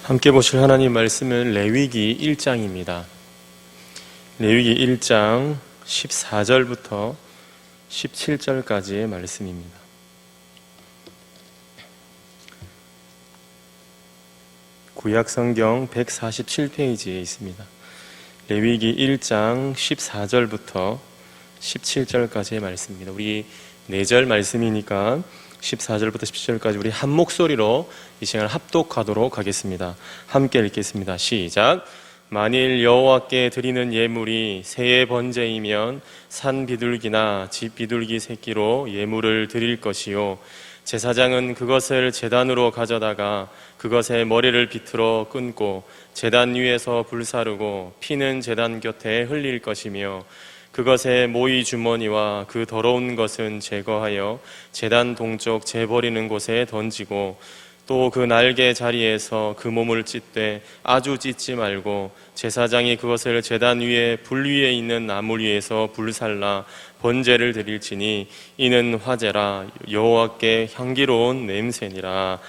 함께 보실 하나님 말씀은 레위기 1장입니다. 레위기 1장 14절부터 17절까지의 말씀입니다. 구약 성경 147페이지에 있습니다. 레위기 1장 14절부터 17절까지의 말씀입니다. 우리 4절 말씀이니까 14절부터 17절까지 우리 한 목소리로 이 시간을 합독하도록 하겠습니다. 함께 읽겠습니다. 시작. 만일 여호와께 드리는 예물이 새의 번제이면 산 비둘기나 집 비둘기 새끼로 예물을 드릴 것이요, 제사장은 그것을 제단으로 가져다가 그것의 머리를 비틀어 끊고 제단 위에서 불사르고 피는 제단 곁에 흘릴 것이며, 그것의 모이 주머니와 그 더러운 것은 제거하여 제단 동쪽 재버리는 곳에 던지고, 또 그 날개 자리에서 그 몸을 찢되 아주 찢지 말고 제사장이 그것을 제단 위에 불 위에 있는 나무 위에서 불살라 번제를 드릴지니 이는 화제라, 여호와께 향기로운 냄새니라.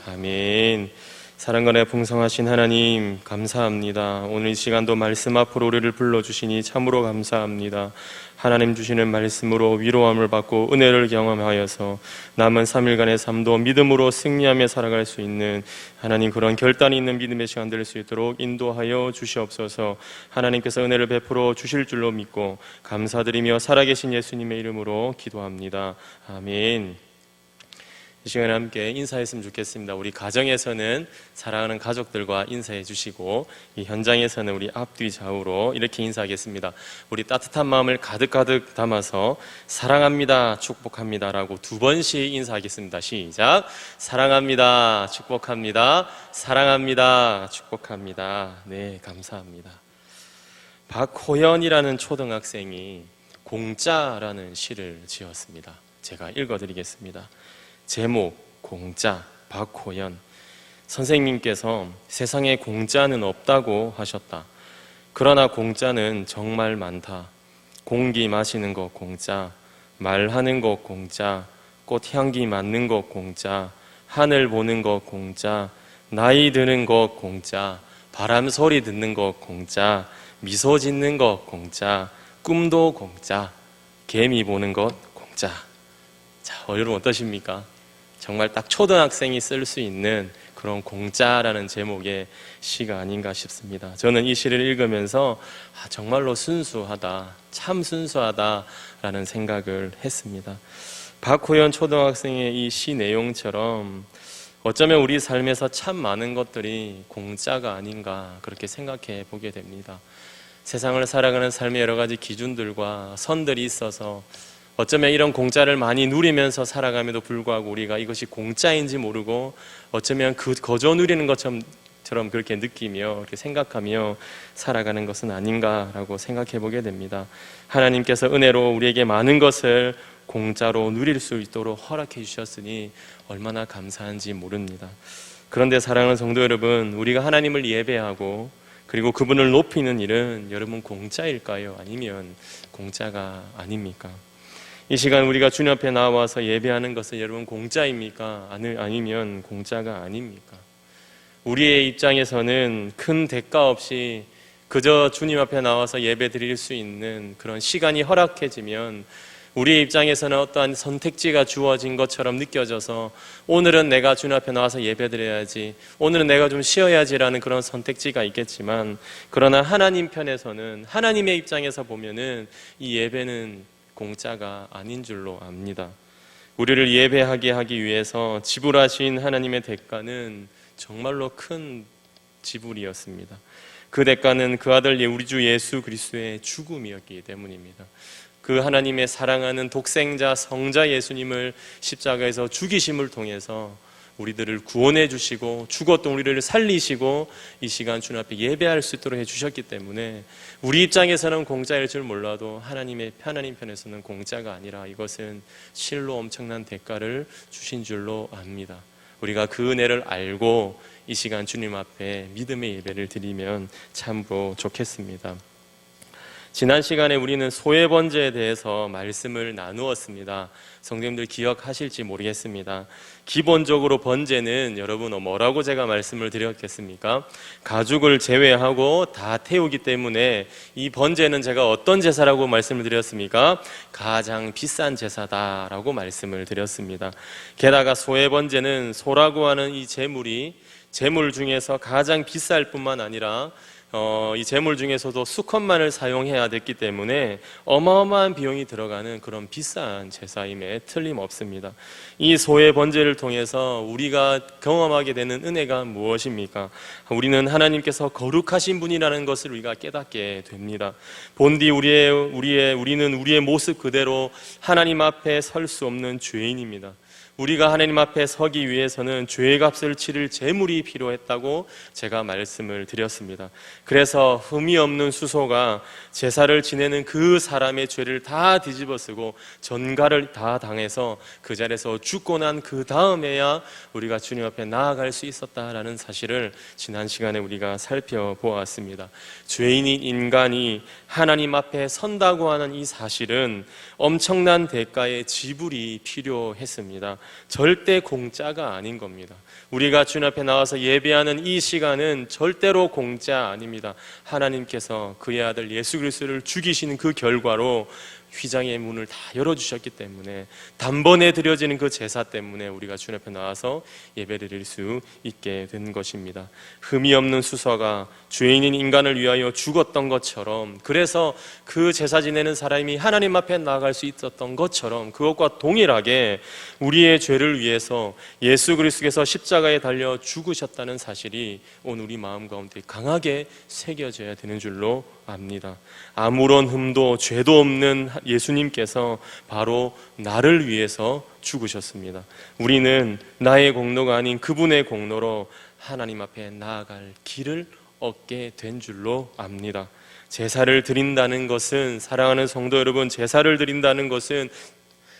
아멘. 사랑과 풍성하신 하나님 감사합니다. 오늘 이 시간도 말씀 앞으로 우리를 불러주시니 참으로 감사합니다. 하나님 주시는 말씀으로 위로함을 받고 은혜를 경험하여서 남은 3일간의 삶도 믿음으로 승리하며 살아갈 수 있는 하나님, 그런 결단이 있는 믿음의 시간 될 수 있도록 인도하여 주시옵소서. 하나님께서 은혜를 베풀어 주실 줄로 믿고 감사드리며 살아계신 예수님의 이름으로 기도합니다. 아멘. 이 시간에 함께 인사했으면 좋겠습니다. 우리 가정에서는 사랑하는 가족들과 인사해 주시고, 이 현장에서는 우리 앞뒤 좌우로 이렇게 인사하겠습니다. 우리 따뜻한 마음을 가득가득 담아서 사랑합니다, 축복합니다 라고 2번씩 인사하겠습니다. 시작. 사랑합니다, 축복합니다, 사랑합니다, 축복합니다. 네, 감사합니다. 박호연이라는 초등학생이 공짜라는 시를 지었습니다. 제가 읽어드리겠습니다. 제목 공짜. 박호연 선생님께서 세상에 공짜는 없다고 하셨다. 그러나 공짜는 정말 많다. 공기 마시는 것 공짜, 말하는 것 공짜, 꽃향기 맡는 것 공짜, 하늘 보는 것 공짜, 나이 드는 것 공짜, 바람 소리 듣는 것 공짜, 미소 짓는 것 공짜, 꿈도 공짜, 개미 보는 것 공짜. 자, 여러분 어떠십니까? 정말 딱 초등학생이 쓸 수 있는 그런 공짜라는 제목의 시가 아닌가 싶습니다. 저는 이 시를 읽으면서 정말로 순수하다, 참 순수하다라는 생각을 했습니다. 박호연 초등학생의 이 시 내용처럼 어쩌면 우리 삶에서 참 많은 것들이 공짜가 아닌가 그렇게 생각해 보게 됩니다. 세상을 살아가는 삶의 여러 가지 기준들과 선들이 있어서 어쩌면 이런 공짜를 많이 누리면서 살아감에도 불구하고 우리가 이것이 공짜인지 모르고 어쩌면 거저 누리는 것처럼 그렇게 느끼며 그렇게 생각하며 살아가는 것은 아닌가라고 생각해 보게 됩니다. 하나님께서 은혜로 우리에게 많은 것을 공짜로 누릴 수 있도록 허락해 주셨으니 얼마나 감사한지 모릅니다. 그런데 사랑하는 성도 여러분, 우리가 하나님을 예배하고 그리고 그분을 높이는 일은 여러분 공짜일까요? 아니면 공짜가 아닙니까? 이 시간 우리가 주님 앞에 나와서 예배하는 것은 여러분 공짜입니까? 아니면 공짜가 아닙니까? 우리의 입장에서는 큰 대가 없이 그저 주님 앞에 나와서 예배 드릴 수 있는 그런 시간이 허락해지면 우리의 입장에서는 어떠한 선택지가 주어진 것처럼 느껴져서 오늘은 내가 주님 앞에 나와서 예배 드려야지, 오늘은 내가 좀 쉬어야지라는 그런 선택지가 있겠지만, 그러나 하나님 편에서는, 하나님의 입장에서 보면은 이 예배는 공짜가 아닌 줄로 압니다. 우리를 예배하게 하기 위해서 지불하신 하나님의 대가는 정말로 큰 지불이었습니다. 그 대가는 그 아들 우리 주 예수 그리스도의 죽음이었기 때문입니다. 그 하나님의 사랑하는 독생자 성자 예수님을 십자가에서 죽이심을 통해서 우리들을 구원해 주시고 죽었던 우리를 살리시고 이 시간 주님 앞에 예배할 수 있도록 해주셨기 때문에 우리 입장에서는 공짜일 줄 몰라도 하나님 편에서는 공짜가 아니라 이것은 실로 엄청난 대가를 주신 줄로 압니다. 우리가 그 은혜를 알고 이 시간 주님 앞에 믿음의 예배를 드리면 참으로 좋겠습니다. 지난 시간에 우리는 소외 번제에 대해서 말씀을 나누었습니다. 성도님들 기억하실지 모르겠습니다. 기본적으로 번제는 여러분 뭐라고 제가 말씀을 드렸겠습니까? 가축을 제외하고 다 태우기 때문에 이 번제는 제가 어떤 제사라고 말씀을 드렸습니까? 가장 비싼 제사다라고 말씀을 드렸습니다. 게다가 소외 번제는 소라고 하는 이 제물이 제물 중에서 가장 비쌀 뿐만 아니라 이 제물 중에서도 수컷만을 사용해야 됐기 때문에 어마어마한 비용이 들어가는 그런 비싼 제사임에 틀림없습니다. 이 소외 번제를 통해서 우리가 경험하게 되는 은혜가 무엇입니까? 우리는 하나님께서 거룩하신 분이라는 것을 우리가 깨닫게 됩니다. 본디 우리는 우리의 모습 그대로 하나님 앞에 설 수 없는 죄인입니다. 우리가 하나님 앞에 서기 위해서는 죄의 값을 치를 제물이 필요했다고 제가 말씀을 드렸습니다. 그래서 흠이 없는 수소가 제사를 지내는 그 사람의 죄를 다 뒤집어쓰고 전가를 다 당해서 그 자리에서 죽고 난 그 다음에야 우리가 주님 앞에 나아갈 수 있었다라는 사실을 지난 시간에 우리가 살펴보았습니다. 죄인인 인간이 하나님 앞에 선다고 하는 이 사실은 엄청난 대가의 지불이 필요했습니다. 절대 공짜가 아닌 겁니다. 우리가 주님 앞에 나와서 예배하는 이 시간은 절대로 공짜 아닙니다. 하나님께서 그의 아들 예수 그리스도를 죽이시는 그 결과로 휘장의 문을 다 열어주셨기 때문에 단번에 드려지는 그 제사 때문에 우리가 주님 앞에 나와서 예배를 드릴 수 있게 된 것입니다. 흠이 없는 수소가 죄인인 인간을 위하여 죽었던 것처럼, 그래서 그 제사 지내는 사람이 하나님 앞에 나아갈 수 있었던 것처럼, 그것과 동일하게 우리의 죄를 위해서 예수 그리스도께서 십자가에 달려 죽으셨다는 사실이 오늘 우리 마음 가운데 강하게 새겨져야 되는 줄로 압니다. 아무런 흠도 죄도 없는 예수님께서 바로 나를 위해서 죽으셨습니다. 우리는 나의 공로가 아닌 그분의 공로로 하나님 앞에 나아갈 길을 얻게 된 줄로 압니다. 제사를 드린다는 것은, 사랑하는 성도 여러분, 제사를 드린다는 것은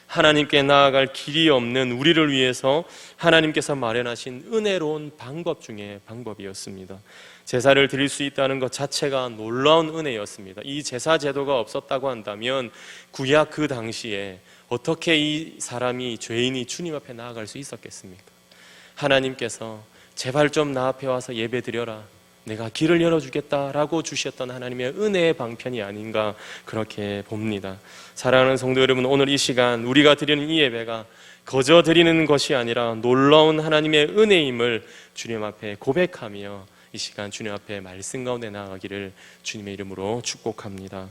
하나님께 나아갈 길이 없는 우리를 위해서 하나님께서 마련하신 은혜로운 방법 중에 방법이었습니다. 제사를 드릴 수 있다는 것 자체가 놀라운 은혜였습니다. 이 제사 제도가 없었다고 한다면 구약 그 당시에 어떻게 이 사람이, 죄인이 주님 앞에 나아갈 수 있었겠습니까? 하나님께서 제발 좀 나 앞에 와서 예배 드려라, 내가 길을 열어주겠다라고 주셨던 하나님의 은혜의 방편이 아닌가 그렇게 봅니다. 사랑하는 성도 여러분, 오늘 이 시간 우리가 드리는 이 예배가 거저 드리는 것이 아니라 놀라운 하나님의 은혜임을 주님 앞에 고백하며 이 시간 주님 앞에 말씀 가운데 나아가기를 주님의 이름으로 축복합니다.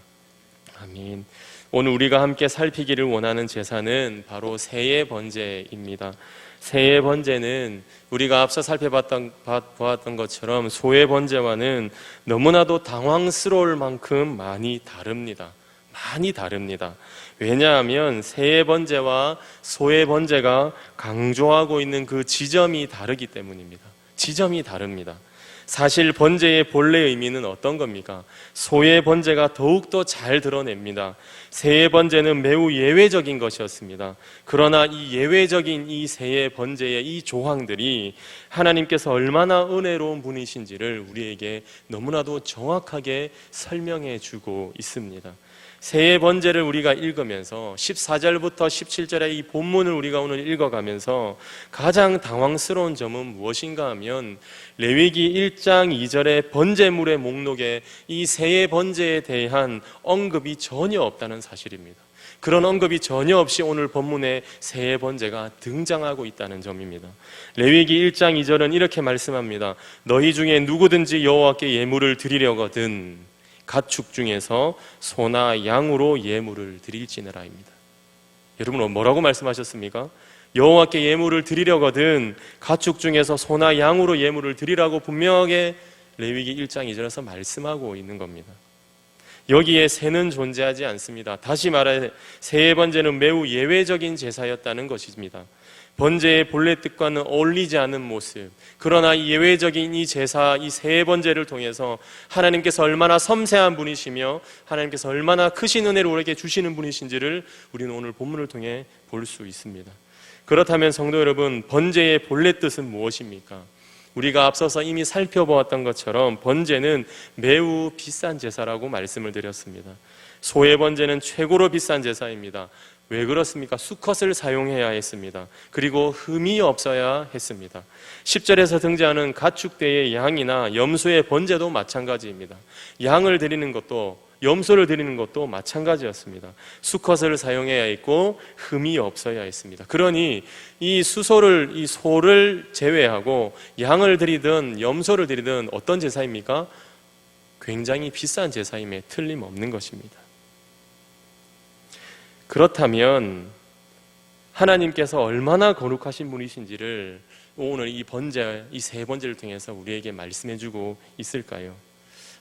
아멘. 오늘 우리가 함께 살피기를 원하는 제사는 바로 세의 번제입니다. 세의 번제는 우리가 앞서 살펴보았던 것처럼 소의 번제와는 너무나도 당황스러울 만큼 많이 다릅니다. 왜냐하면 세의 번제와 소의 번제가 강조하고 있는 그 지점이 다르기 때문입니다. 지점이 다릅니다. 사실 번제의 본래 의미는 어떤 겁니까? 소의 번제가 더욱더 잘 드러냅니다. 세의 번제는 매우 예외적인 것이었습니다. 그러나 이 예외적인 이 세의 번제의 이 조항들이 하나님께서 얼마나 은혜로운 분이신지를 우리에게 너무나도 정확하게 설명해 주고 있습니다. 세의 번제를 우리가 읽으면서 14절부터 17절의 이 본문을 우리가 오늘 읽어가면서 가장 당황스러운 점은 무엇인가 하면 레위기 1장 2절의 번제물의 목록에 이 세의 번제에 대한 언급이 전혀 없다는 사실입니다. 그런 언급이 전혀 없이 오늘 본문에 세의 번제가 등장하고 있다는 점입니다. 레위기 1장 2절은 이렇게 말씀합니다. 너희 중에 누구든지 여호와께 예물을 드리려거든 가축 중에서 소나 양으로 예물을 드릴지니라입니다. 여러분 뭐라고 말씀하셨습니까? 여호와께 예물을 드리려거든 가축 중에서 소나 양으로 예물을 드리라고 분명하게 레위기 1장 2절에서 말씀하고 있는 겁니다. 여기에 새는 존재하지 않습니다. 다시 말해 세의 번제는 매우 예외적인 제사였다는 것입니다. 번제의 본래 뜻과는 어울리지 않는 모습, 그러나 이 예외적인 이 제사, 이 세의 번제를 통해서 하나님께서 얼마나 섬세한 분이시며 하나님께서 얼마나 크신 은혜를 우리에게 주시는 분이신지를 우리는 오늘 본문을 통해 볼 수 있습니다. 그렇다면 성도 여러분, 번제의 본래 뜻은 무엇입니까? 우리가 앞서서 이미 살펴보았던 것처럼 번제는 매우 비싼 제사라고 말씀을 드렸습니다. 소의 번제는 최고로 비싼 제사입니다. 왜 그렇습니까? 수컷을 사용해야 했습니다. 그리고 흠이 없어야 했습니다. 10절에서 등장하는 가축대의 양이나 염소의 번제도 마찬가지입니다. 양을 드리는 것도 염소를 드리는 것도 마찬가지였습니다. 수컷을 사용해야 했고 흠이 없어야 했습니다. 그러니 이 소를 제외하고 양을 드리든 염소를 드리든 어떤 제사입니까? 굉장히 비싼 제사임에 틀림없는 것입니다. 그렇다면 하나님께서 얼마나 거룩하신 분이신지를 오늘 이 세 번제를 통해서 우리에게 말씀해주고 있을까요?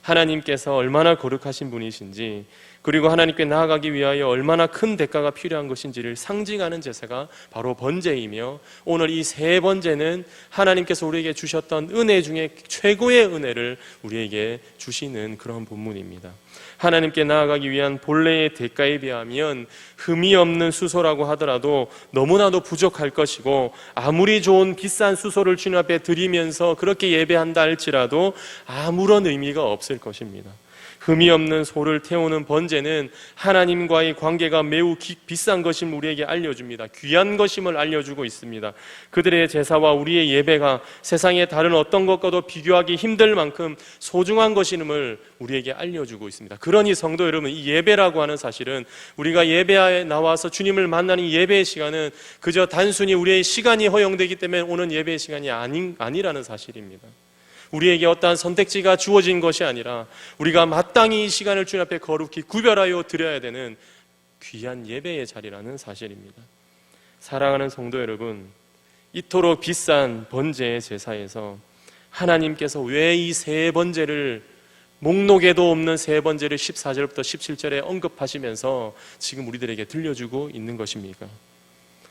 하나님께서 얼마나 거룩하신 분이신지, 그리고 하나님께 나아가기 위하여 얼마나 큰 대가가 필요한 것인지를 상징하는 제사가 바로 번제이며, 오늘 이 세 번제는 하나님께서 우리에게 주셨던 은혜 중에 최고의 은혜를 우리에게 주시는 그런 본문입니다. 하나님께 나아가기 위한 본래의 대가에 비하면 흠이 없는 수소라고 하더라도 너무나도 부족할 것이고, 아무리 좋은 비싼 수소를 주님 앞에 드리면서 그렇게 예배한다 할지라도 아무런 의미가 없을 것입니다. 흠이 없는 소를 태우는 번제는 하나님과의 관계가 매우 비싼 것임을 우리에게 알려줍니다. 귀한 것임을 알려주고 있습니다. 그들의 제사와 우리의 예배가 세상의 다른 어떤 것과도 비교하기 힘들 만큼 소중한 것임을 우리에게 알려주고 있습니다. 그러니 성도 여러분, 이 예배라고 하는 사실은, 우리가 예배에 나와서 주님을 만나는 예배의 시간은 그저 단순히 우리의 시간이 허용되기 때문에 오는 예배의 시간이 아니라는 사실입니다. 우리에게 어떠한 선택지가 주어진 것이 아니라 우리가 마땅히 이 시간을 주님 앞에 거룩히 구별하여 드려야 되는 귀한 예배의 자리라는 사실입니다. 사랑하는 성도 여러분, 이토록 비싼 번제의 제사에서 하나님께서 왜 이 세 번제를, 목록에도 없는 세 번제를 14절부터 17절에 언급하시면서 지금 우리들에게 들려주고 있는 것입니까?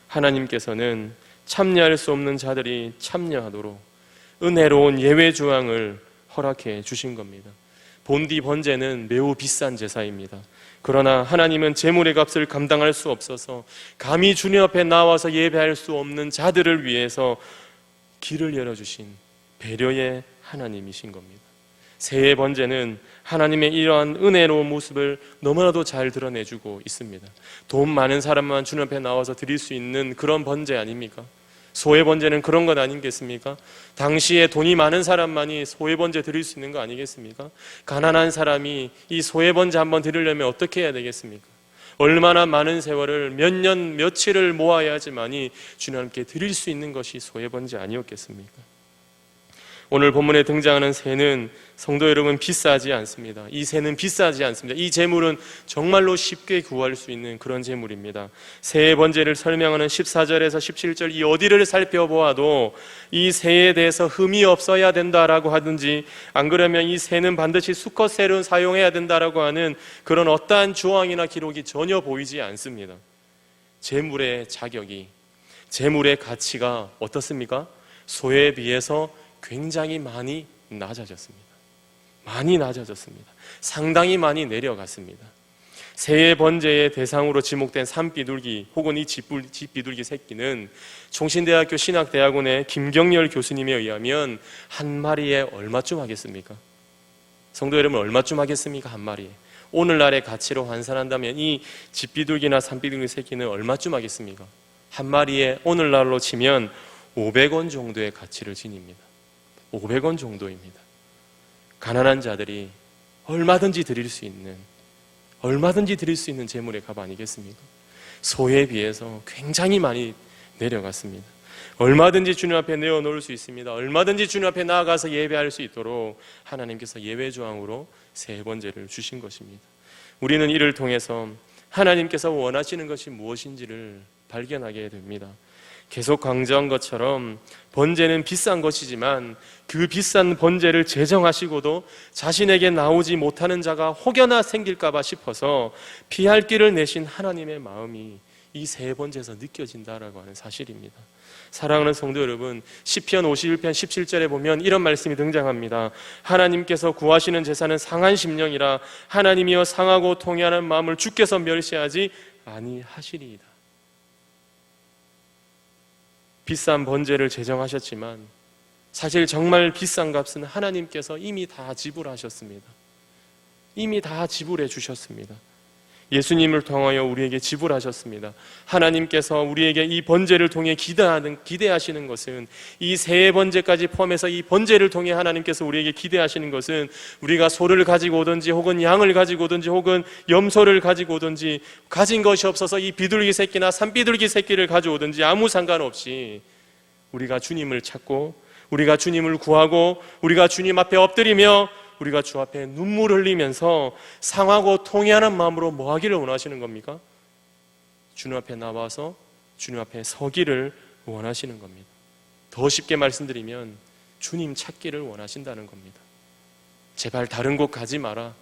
하나님께서는 참여할 수 없는 자들이 참여하도록 은혜로운 예외 조항을 허락해 주신 겁니다. 본디 번제는 매우 비싼 제사입니다. 그러나 하나님은 제물의 값을 감당할 수 없어서 감히 주님 앞에 나와서 예배할 수 없는 자들을 위해서 길을 열어주신 배려의 하나님이신 겁니다. 새해 번제는 하나님의 이러한 은혜로운 모습을 너무나도 잘 드러내주고 있습니다. 돈 많은 사람만 주님 앞에 나와서 드릴 수 있는 그런 번제 아닙니까? 소의 번제는 그런 것 아니겠습니까? 당시에 돈이 많은 사람만이 소의 번제 드릴 수 있는 거 아니겠습니까? 가난한 사람이 이 소의 번제 한번 드리려면 어떻게 해야 되겠습니까? 얼마나 많은 세월을 몇 년 며칠을 모아야지만이 주님께 드릴 수 있는 것이 소의 번제 아니었겠습니까? 오늘 본문에 등장하는 새는 성도 여러분 비싸지 않습니다. 이 새는 비싸지 않습니다. 이 제물은 정말로 쉽게 구할 수 있는 그런 제물입니다. 새의 번제를 설명하는 14절에서 17절 이 어디를 살펴보아도 이 새에 대해서 흠이 없어야 된다라고 하든지, 안 그러면 이 새는 반드시 수컷 새를 사용해야 된다라고 하는 그런 어떠한 조항이나 기록이 전혀 보이지 않습니다. 제물의 자격이, 제물의 가치가 어떻습니까? 소에 비해서 굉장히 많이 낮아졌습니다. 많이 낮아졌습니다. 상당히 많이 내려갔습니다. 새해 번제의 대상으로 지목된 산비둘기 혹은 이 집비둘기 새끼는 총신대학교 신학대학원의 김경열 교수님에 의하면 한 마리에 얼마쯤 하겠습니까? 성도 여러분, 얼마쯤 하겠습니까? 한 마리에. 오늘날의 가치로 환산한다면 이 집비둘기나 산비둘기 새끼는 얼마쯤 하겠습니까? 한 마리에 오늘날로 치면 500원 정도의 가치를 지닙니다. 500원 정도입니다. 가난한 자들이 얼마든지 드릴 수 있는 제물의 값 아니겠습니까? 소에 비해서 굉장히 많이 내려갔습니다. 얼마든지 주님 앞에 내어놓을 수 있습니다. 얼마든지 주님 앞에 나아가서 예배할 수 있도록 하나님께서 예외 조항으로 세 번제를 주신 것입니다. 우리는 이를 통해서 하나님께서 원하시는 것이 무엇인지를 발견하게 됩니다. 계속 강조한 것처럼 번제는 비싼 것이지만 그 비싼 번제를 제정하시고도 자신에게 나오지 못하는 자가 혹여나 생길까봐 싶어서 피할 길을 내신 하나님의 마음이 이 세 번제에서 느껴진다라고 하는 사실입니다. 사랑하는 성도 여러분, 시편 51편 17절에 보면 이런 말씀이 등장합니다. 하나님께서 구하시는 제사는 상한 심령이라 하나님이여 상하고 통회하는 마음을 주께서 멸시하지 아니하시리이다. 비싼 번제를 제정하셨지만 사실 정말 비싼 값은 하나님께서 이미 다 지불하셨습니다. 이미 다 지불해 주셨습니다. 예수님을 통하여 우리에게 지불하셨습니다. 하나님께서 우리에게 이 번제를 통해 기대하시는 것은, 이 세 번제까지 포함해서 이 번제를 통해 하나님께서 우리에게 기대하시는 것은, 우리가 소를 가지고 오든지 혹은 양을 가지고 오든지 혹은 염소를 가지고 오든지, 가진 것이 없어서 이 비둘기 새끼나 산비둘기 새끼를 가져오든지 아무 상관없이 우리가 주님을 찾고 우리가 주님을 구하고 우리가 주님 앞에 엎드리며 우리가 주 앞에 눈물 흘리면서 상하고 통회하는 마음으로 뭐 하기를 원하시는 겁니까? 주님 앞에 나와서 주님 앞에 서기를 원하시는 겁니다. 더 쉽게 말씀드리면 주님 찾기를 원하신다는 겁니다. 제발 다른 곳 가지 마라.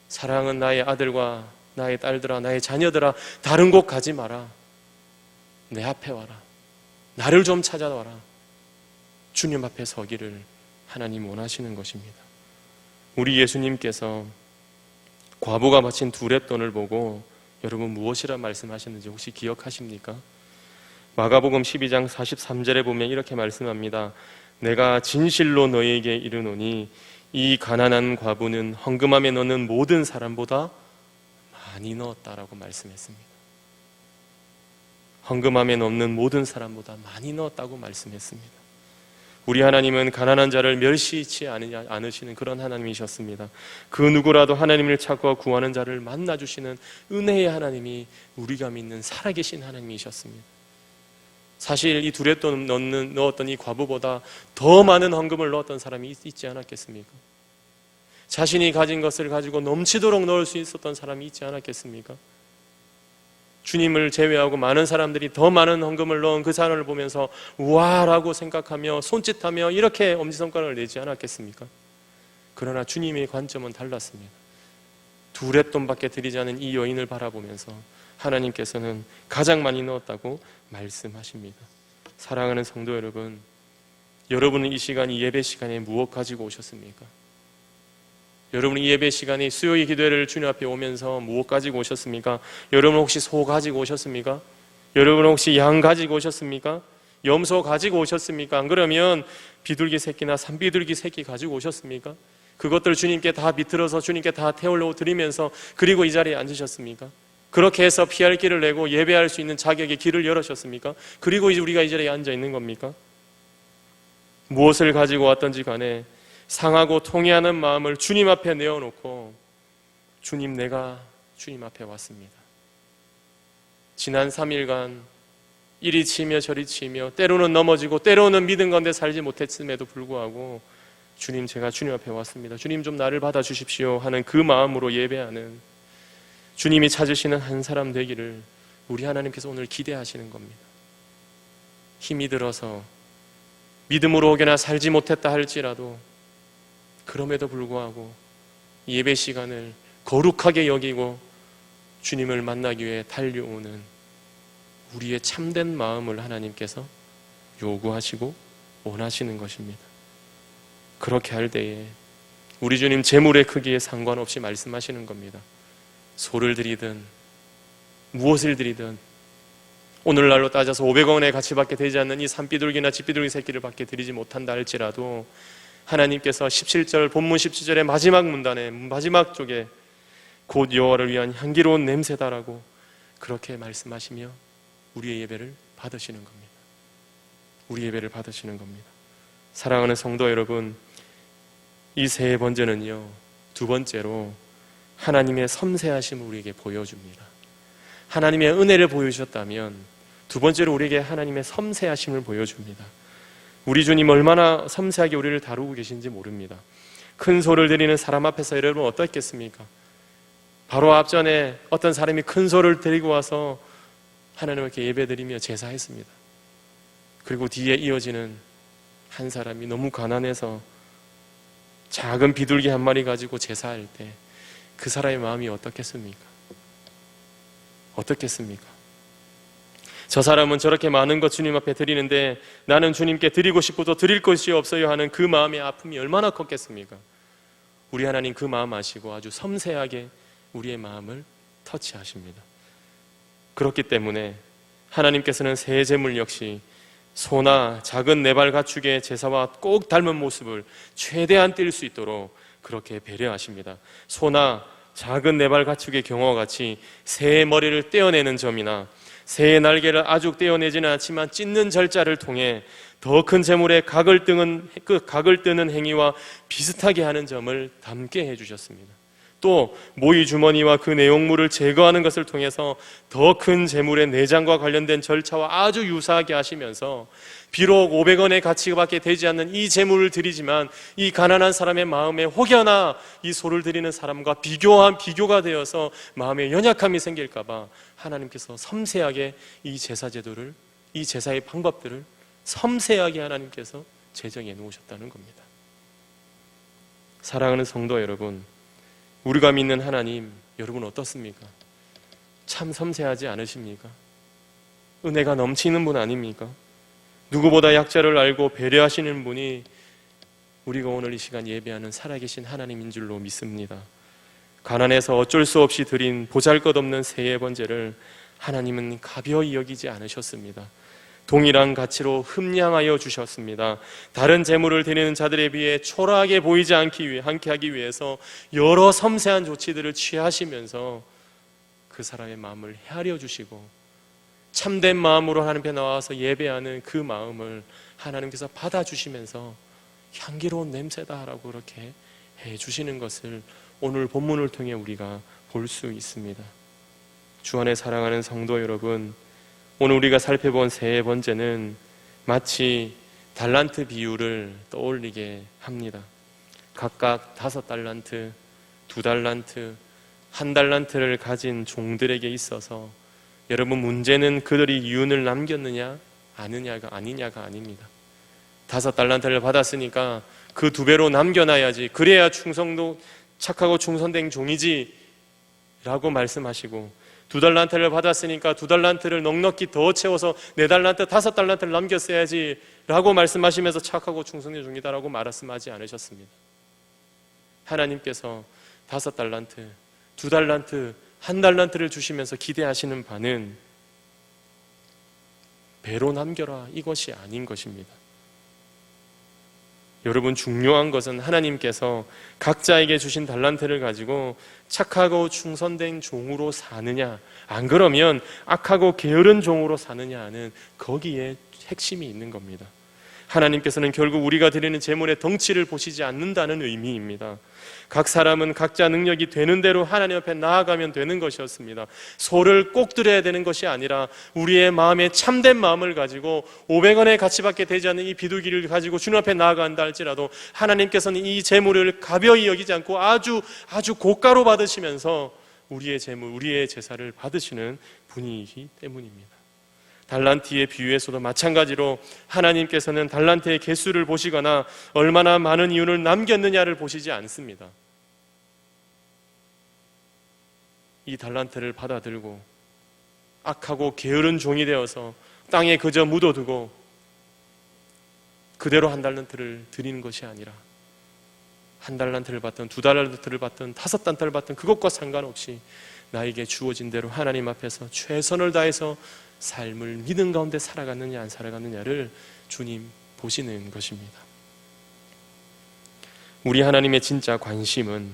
사랑은 나의 아들과 나의 딸들아, 나의 자녀들아, 다른 곳 가지 마라. 내 앞에 와라. 나를 좀 찾아와라. 주님 앞에 서기를 하나님 원하시는 것입니다. 우리 예수님께서 과부가 바친 두 렙돈을 보고 여러분 무엇이라 말씀하셨는지 혹시 기억하십니까? 마가복음 12장 43절에 보면 이렇게 말씀합니다. 내가 진실로 너희에게 이르노니 이 가난한 과부는 헌금함에 넣는 모든 사람보다 많이 넣었다라고 말씀했습니다. 헌금함에 넣는 모든 사람보다 많이 넣었다고 말씀했습니다. 우리 하나님은 가난한 자를 멸시치 않으시는 그런 하나님이셨습니다. 그 누구라도 하나님을 찾고 구하는 자를 만나주시는 은혜의 하나님이 우리가 믿는 살아계신 하나님이셨습니다. 사실 이 둘에 또 넣었던 이 과부보다 더 많은 헌금을 넣었던 사람이 있지 않았겠습니까? 자신이 가진 것을 가지고 넘치도록 넣을 수 있었던 사람이 있지 않았겠습니까? 주님을 제외하고 많은 사람들이 더 많은 헌금을 넣은 그 사람을 보면서 우와라고 생각하며 손짓하며 이렇게 엄지손가락을 내지 않았겠습니까? 그러나 주님의 관점은 달랐습니다. 두 렙돈밖에 드리지 않은 이 여인을 바라보면서 하나님께서는 가장 많이 넣었다고 말씀하십니다. 사랑하는 성도 여러분, 여러분은 이 시간, 이 예배 시간에 무엇 가지고 오셨습니까? 여러분 이 예배 시간에 수요일 기도회를 주님 앞에 오면서 무엇 가지고 오셨습니까? 여러분 혹시 소 가지고 오셨습니까? 여러분 혹시 양 가지고 오셨습니까? 염소 가지고 오셨습니까? 안 그러면 비둘기 새끼나 산비둘기 새끼 가지고 오셨습니까? 그것들 주님께 다 비틀어서 주님께 다 태울려 드리면서 그리고 이 자리에 앉으셨습니까? 그렇게 해서 피할 길을 내고 예배할 수 있는 자격의 길을 열으셨습니까? 그리고 이제 우리가 이 자리에 앉아 있는 겁니까? 무엇을 가지고 왔던지 간에 상하고 통회하는 마음을 주님 앞에 내어놓고 주님, 내가 주님 앞에 왔습니다. 지난 3일간 이리 치며 저리 치며 때로는 넘어지고 때로는 믿음 가운데 살지 못했음에도 불구하고 주님, 제가 주님 앞에 왔습니다. 주님 좀 나를 받아주십시오 하는 그 마음으로 예배하는 주님이 찾으시는 한 사람 되기를 우리 하나님께서 오늘 기대하시는 겁니다. 힘이 들어서 믿음으로 혹여나 살지 못했다 할지라도 그럼에도 불구하고 예배 시간을 거룩하게 여기고 주님을 만나기 위해 달려오는 우리의 참된 마음을 하나님께서 요구하시고 원하시는 것입니다. 그렇게 할 때에 우리 주님 재물의 크기에 상관없이 말씀하시는 겁니다. 소를 드리든 무엇을 드리든 오늘날로 따져서 500원의 가치밖에 되지 않는 이 산비둘기나 집비둘기 새끼를 밖에 드리지 못한다 할지라도 하나님께서 17절 본문 17절의 마지막 문단의 마지막 쪽에 곧 여호와를 위한 향기로운 냄새다라고 그렇게 말씀하시며 우리의 예배를 받으시는 겁니다. 우리 예배를 받으시는 겁니다. 사랑하는 성도 여러분, 이 세 번째는요, 두 번째로 하나님의 섬세하심을 우리에게 보여줍니다. 하나님의 은혜를 보여주셨다면 두 번째로 우리에게 하나님의 섬세하심을 보여줍니다. 우리 주님 얼마나 섬세하게 우리를 다루고 계신지 모릅니다. 큰 소를 드리는 사람 앞에서 여러분 어떻겠습니까? 바로 앞전에 어떤 사람이 큰 소를 데리고 와서 하나님께 예배드리며 제사했습니다. 그리고 뒤에 이어지는 한 사람이 너무 가난해서 작은 비둘기 한 마리 가지고 제사할 때 그 사람의 마음이 어떻겠습니까? 어떻겠습니까? 저 사람은 저렇게 많은 것 주님 앞에 드리는데 나는 주님께 드리고 싶어도 드릴 것이 없어요 하는 그 마음의 아픔이 얼마나 컸겠습니까? 우리 하나님 그 마음 아시고 아주 섬세하게 우리의 마음을 터치하십니다. 그렇기 때문에 하나님께서는 새 제물 역시 소나 작은 네 발 가축의 제사와 꼭 닮은 모습을 최대한 띌 수 있도록 그렇게 배려하십니다. 소나 작은 네 발 가축의 경우와 같이 새의 머리를 떼어내는 점이나 새의 날개를 아주 떼어내지는 않지만 찢는 절자를 통해 더 큰 제물의 각을 뜨는 행위와 비슷하게 하는 점을 담게 해주셨습니다. 또 모이 주머니와 그 내용물을 제거하는 것을 통해서 더 큰 제물의 내장과 관련된 절차와 아주 유사하게 하시면서 비록 500원의 가치밖에 되지 않는 이 제물을 드리지만 이 가난한 사람의 마음에 혹여나 이 소를 드리는 사람과 비교가 되어서 마음에 연약함이 생길까 봐 하나님께서 섬세하게 이 제사 제도를, 이 제사의 방법들을 섬세하게 하나님께서 제정해 놓으셨다는 겁니다. 사랑하는 성도 여러분, 우리가 믿는 하나님, 여러분 어떻습니까? 참 섬세하지 않으십니까? 은혜가 넘치는 분 아닙니까? 누구보다 약자를 알고 배려하시는 분이 우리가 오늘 이 시간 예배하는 살아계신 하나님인 줄로 믿습니다. 가난해서 어쩔 수 없이 드린 보잘것없는 새해 번제를 하나님은 가벼이 여기지 않으셨습니다. 동일한 가치로 흠량하여 주셨습니다. 다른 제물을 드리는 자들에 비해 초라하게 보이지 않게 하기 위해서 여러 섬세한 조치들을 취하시면서 그 사람의 마음을 헤아려 주시고 참된 마음으로 하나님 앞에 나와서 예배하는 그 마음을 하나님께서 받아주시면서 향기로운 냄새다라고 그렇게 해주시는 것을 오늘 본문을 통해 우리가 볼 수 있습니다. 주 안에 사랑하는 성도 여러분, 오늘 우리가 살펴본 세 번째는 마치 달란트 비유를 떠올리게 합니다. 각각 5달란트, 2달란트, 1달란트를 가진 종들에게 있어서 여러분 문제는 그들이 유언을 남겼느냐 아니냐가 아닙니다. 5달란트를 받았으니까 그 2배로 남겨놔야지, 그래야 착하고 충성된 종이지 라고 말씀하시고, 2달란트를 받았으니까 2달란트를 넉넉히 더 채워서 4달란트, 5달란트를 남겼어야지 라고 말씀하시면서 착하고 충성된 종이다라고 말씀하지 않으셨습니다. 하나님께서 5달란트, 2달란트, 1달란트를 주시면서 기대하시는 바는 배로 남겨라 이것이 아닌 것입니다. 여러분, 중요한 것은 하나님께서 각자에게 주신 달란트를 가지고 착하고 충성된 종으로 사느냐, 안 그러면 악하고 게으른 종으로 사느냐 하는 거기에 핵심이 있는 겁니다. 하나님께서는 결국 우리가 드리는 제물의 덩치를 보시지 않는다는 의미입니다. 각 사람은 각자 능력이 되는 대로 하나님 앞에 나아가면 되는 것이었습니다. 소를 꼭 드려야 되는 것이 아니라 우리의 마음에 참된 마음을 가지고 500원의 가치밖에 되지 않는 이 비둘기를 가지고 주님 앞에 나아간다 할지라도 하나님께서는 이 제물을 가벼이 여기지 않고 아주 고가로 받으시면서 우리의 제물, 우리의 제사를 받으시는 분이기 때문입니다. 달란트의 비유에서도 마찬가지로 하나님께서는 달란트의 개수를 보시거나 얼마나 많은 이윤을 남겼느냐를 보시지 않습니다. 이 달란트를 받아들고 악하고 게으른 종이 되어서 땅에 그저 묻어두고 그대로 1달란트를 드리는 것이 아니라 1달란트를 받든 2달란트를 받든 5달란트를 받든 그것과 상관없이 나에게 주어진 대로 하나님 앞에서 최선을 다해서 삶을 믿음 가운데 살아갔느냐 안 살아갔느냐를 주님 보시는 것입니다. 우리 하나님의 진짜 관심은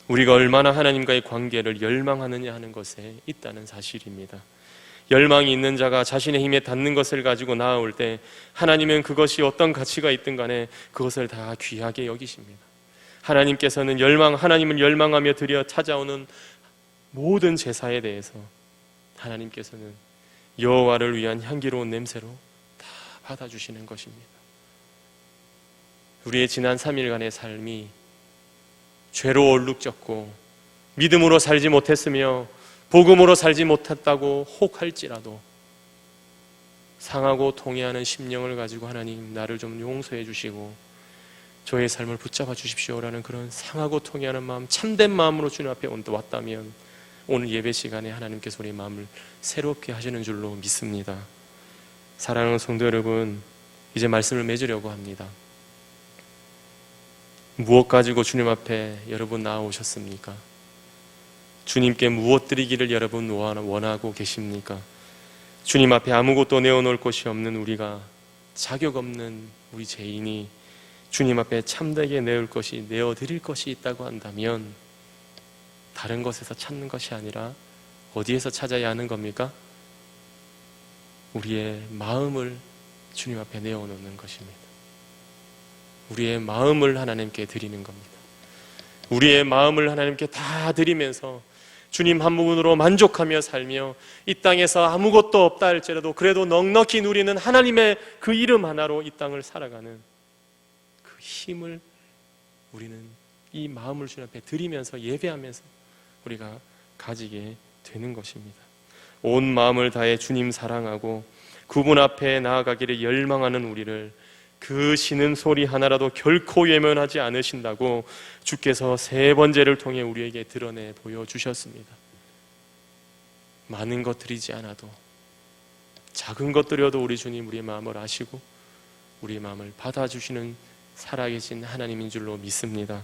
우리가 얼마나 하나님과의 관계를 열망하느냐 하는 것에 있다는 사실입니다. 열망이 있는 자가 자신의 힘에 닿는 것을 가지고 나아올 때 하나님은 그것이 어떤 가치가 있든 간에 그것을 다 귀하게 여기십니다. 하나님께서는 하나님을 열망하며 드려 찾아오는 모든 제사에 대해서 하나님께서는 여호와를 위한 향기로운 냄새로 다 받아주시는 것입니다. 우리의 지난 3일간의 삶이 죄로 얼룩졌고 믿음으로 살지 못했으며 복음으로 살지 못했다고 혹할지라도 상하고 통해하는 심령을 가지고 하나님 나를 좀 용서해 주시고 저의 삶을 붙잡아 주십시오라는 그런 상하고 통해하는 마음, 참된 마음으로 주님 앞에 왔다면 오늘 예배 시간에 하나님께서 우리의 마음을 새롭게 하시는 줄로 믿습니다. 사랑하는 성도 여러분, 이제 말씀을 맺으려고 합니다. 무엇 가지고 주님 앞에 여러분 나아오셨습니까? 주님께 무엇 드리기를 여러분 원하고 계십니까? 주님 앞에 아무것도 내어놓을 것이 없는 우리가, 자격 없는 우리 죄인이 주님 앞에 참되게 내어드릴 것이 있다고 한다면 다른 것에서 찾는 것이 아니라 어디에서 찾아야 하는 겁니까? 우리의 마음을 주님 앞에 내어놓는 것입니다. 우리의 마음을 하나님께 드리는 겁니다. 우리의 마음을 하나님께 다 드리면서 주님 한 분으로 만족하며 살며 이 땅에서 아무것도 없다 할지라도 그래도 넉넉히 누리는 하나님의 그 이름 하나로 이 땅을 살아가는 그 힘을 우리는 이 마음을 주님 앞에 드리면서 예배하면서 우리가 가지게 되는 것입니다. 온 마음을 다해 주님 사랑하고 그분 앞에 나아가기를 열망하는 우리를 그 신음소리 하나라도 결코 외면하지 않으신다고 주께서 세 번째를 통해 우리에게 드러내 보여주셨습니다. 많은 것 드리지 않아도 작은 것 드려도 우리 주님 우리의 마음을 아시고 우리의 마음을 받아주시는 살아계신 하나님인 줄로 믿습니다.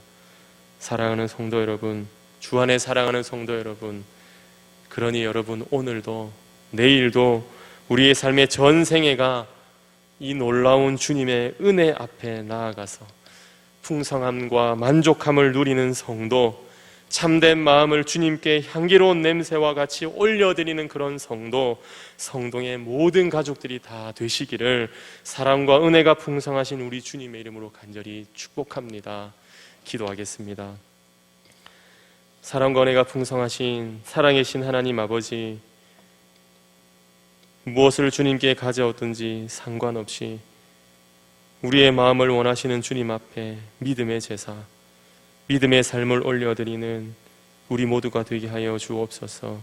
사랑하는 성도 여러분, 주 안에 사랑하는 성도 여러분, 그러니 여러분 오늘도 내일도 우리의 삶의 전생애가 이 놀라운 주님의 은혜 앞에 나아가서 풍성함과 만족함을 누리는 성도, 참된 마음을 주님께 향기로운 냄새와 같이 올려드리는 그런 성도, 성동의 모든 가족들이 다 되시기를 사랑과 은혜가 풍성하신 우리 주님의 이름으로 간절히 축복합니다. 기도하겠습니다. 사랑과 은혜가 풍성하신 살아계신 하나님 아버지, 무엇을 주님께 가져오든지 상관없이 우리의 마음을 원하시는 주님 앞에 믿음의 제사, 믿음의 삶을 올려드리는 우리 모두가 되게 하여 주옵소서.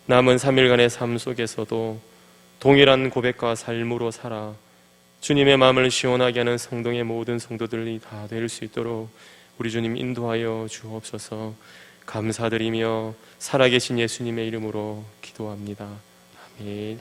남은 3일간의 삶 속에서도 동일한 고백과 삶으로 살아 주님의 마음을 시원하게 하는 성동의 모든 성도들이 다 될 수 있도록 우리 주님 인도하여 주옵소서. 감사드리며 살아계신 예수님의 이름으로 기도합니다. 아멘.